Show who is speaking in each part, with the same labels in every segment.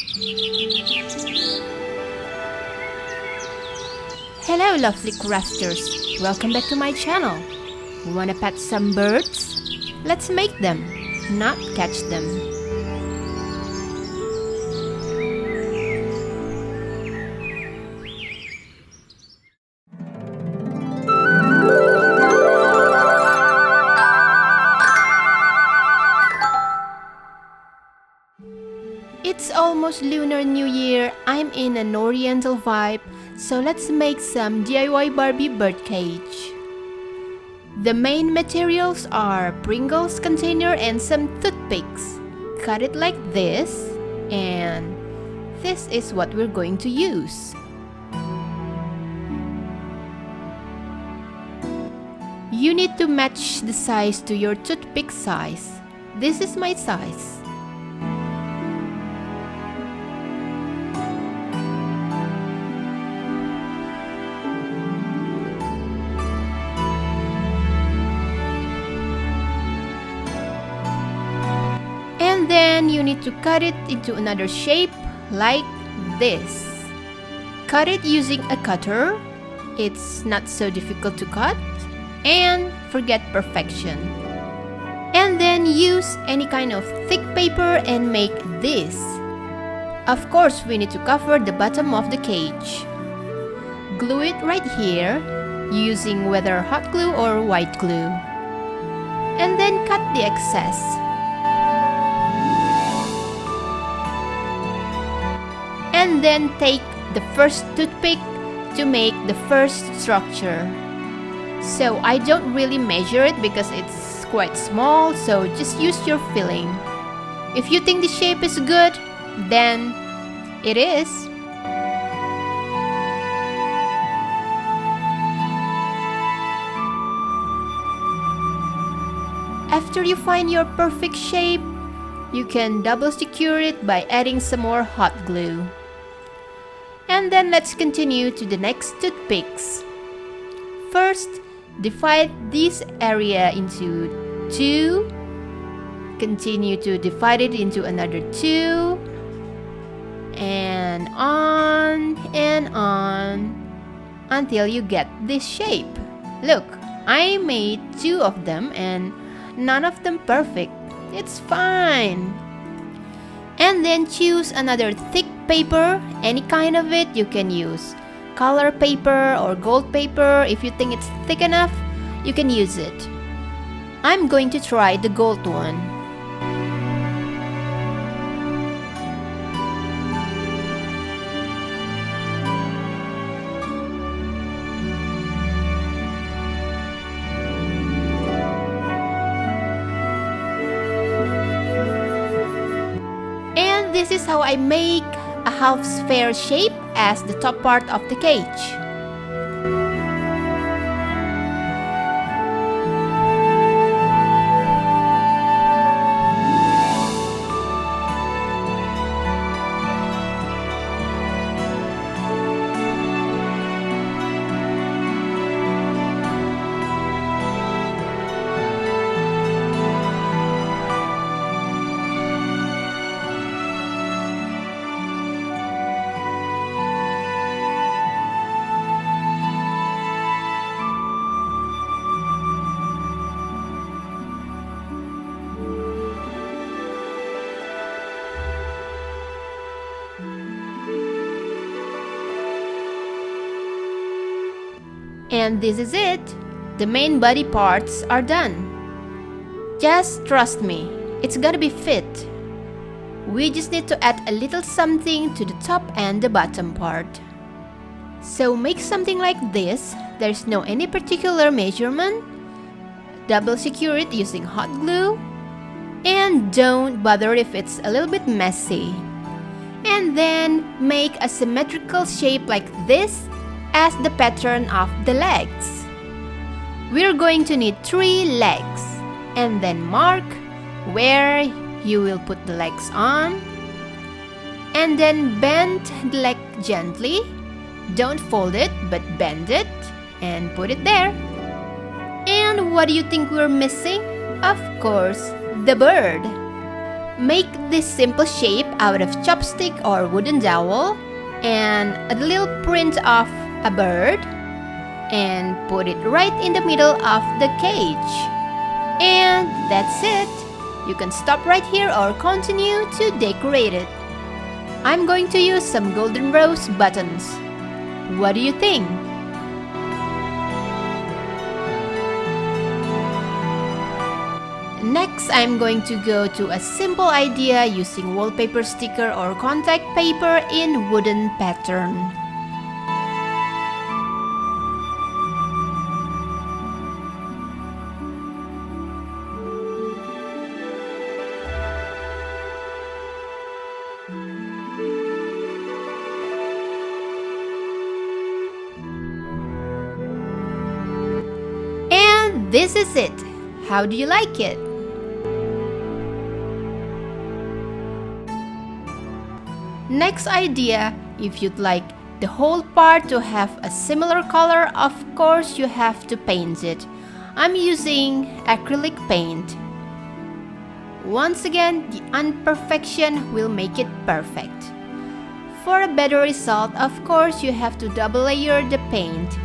Speaker 1: Hello lovely crafters, welcome back to my channel. Wanna pet some birds? Let's make them, not catch them. It's almost Lunar New Year. I'm in an oriental vibe, so let's make some DIY Barbie birdcage. The main materials are Pringles container and some toothpicks. Cut it like this, and this is what we're going to use. You need to match the size to your toothpick size. This is my size. And then you need to cut it into another shape like this. Cut it using a cutter. It's not so difficult to cut. And forget perfection. And then use any kind of thick paper and make this. Of course, we need to cover the bottom of the cage. Glue it right here using whether hot glue or white glue. And then cut the excess. And then take the first toothpick to make the first structure. So I don't really measure it because it's quite small, so just use your feeling. If you think the shape is good, then it is. After you find your perfect shape, you can double secure it by adding some more hot glue. And then let's continue to the next toothpicks. First, divide this area into 2. Continue to divide it into another 2. And on until you get this shape. Look, I made 2 of them and none of them perfect. It's fine. And then choose another thick paper, any kind of it you can use. Color paper or gold paper. If you think it's thick enough, you can use it. I'm going to try the gold one. And this is how I make a half sphere shape as the top part of the cage. And this is it. The main body parts are done. Just trust me, it's gonna be fit. We just need to add a little something to the top and the bottom part. So make something like this. There's no any particular measurement. Double secure it using hot glue. And don't bother if it's a little bit messy. And then make a symmetrical shape like this as the pattern of the legs. We're going to need 3 legs. And then mark where you will put the legs on. And then bend the leg gently. Don't fold it, but bend it and put it there. And what do you think we're missing? Of course, the bird. Make this simple shape out of chopstick or wooden dowel and a little print of a bird and put it right in the middle of the cage. And that's it. You can stop right here or continue to decorate it. I'm going to use some golden rose buttons. What do you think? Next, I'm going to go to a simple idea using wallpaper sticker or contact paper in wooden pattern. And this is it. How do you like it? Next idea, if you'd like the whole part to have a similar color, of course you have to paint it. I'm using acrylic paint. Once again, the imperfection will make it perfect. For a better result, of course, you have to double layer the paint.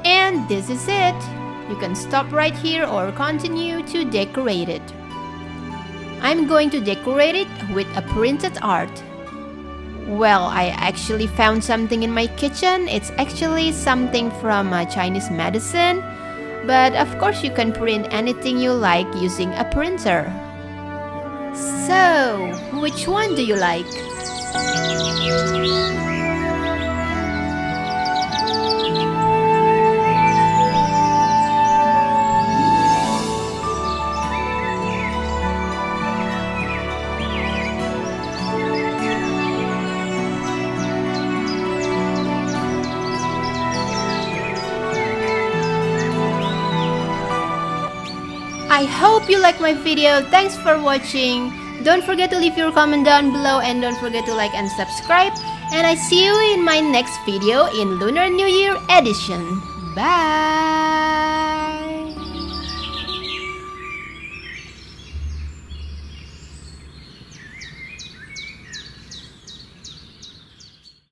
Speaker 1: And this is it. You can stop right here or continue to decorate it. I'm going to decorate it with a printed art. Well, I actually found something in my kitchen. It's actually something from a Chinese medicine. But of course you can print anything you like using a printer. So, which one do you like? I hope you like my video. Thanks for watching. Don't forget to leave your comment down below and don't forget to like and subscribe. And I see you in my next video in Lunar New Year edition. Bye!